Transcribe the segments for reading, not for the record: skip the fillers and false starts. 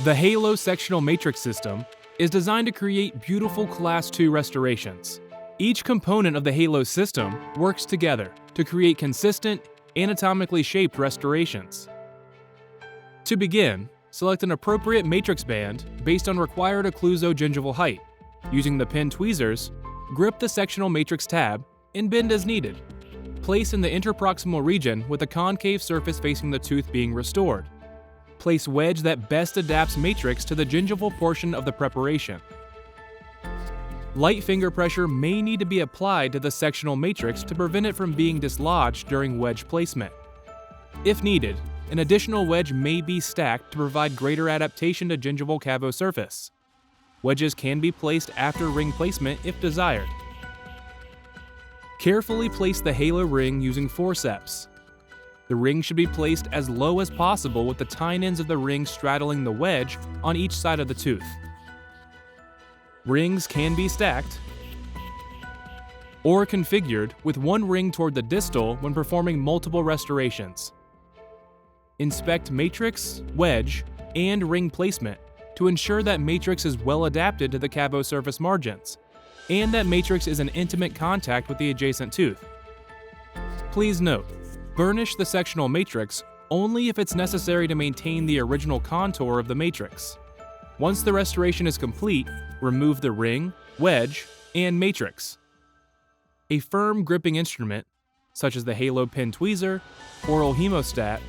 The Halo sectional matrix system is designed to create beautiful Class II restorations. Each component of the Halo system works together to create consistent, anatomically shaped restorations. To begin, select an appropriate matrix band based on required occlusogingival height. Using the pin tweezers, grip the sectional matrix tab and bend as needed. Place in the interproximal region with the concave surface facing the tooth being restored. Place wedge that best adapts matrix to the gingival portion of the preparation. Light finger pressure may need to be applied to the sectional matrix to prevent it from being dislodged during wedge placement. If needed, an additional wedge may be stacked to provide greater adaptation to gingival cavo surface. Wedges can be placed after ring placement if desired. Carefully place the Halo ring using forceps. The ring should be placed as low as possible with the tine ends of the ring straddling the wedge on each side of the tooth. Rings can be stacked or configured with one ring toward the distal when performing multiple restorations. Inspect matrix, wedge, and ring placement to ensure that matrix is well adapted to the cavo surface margins, and that matrix is in intimate contact with the adjacent tooth. Please note, burnish the sectional matrix only if it's necessary to maintain the original contour of the matrix. Once the restoration is complete, remove the ring, wedge, and matrix. A firm gripping instrument, such as the Halo pin tweezer, oral hemostat,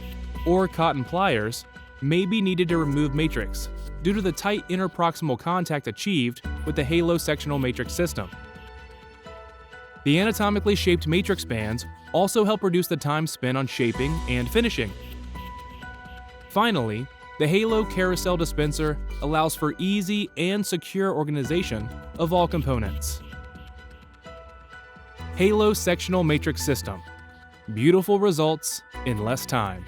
or cotton pliers, may be needed to remove matrix due to the tight interproximal contact achieved with the Halo sectional matrix system. The anatomically shaped matrix bands also help reduce the time spent on shaping and finishing. Finally, the Halo carousel dispenser allows for easy and secure organization of all components. Halo sectional matrix system. Beautiful results in less time.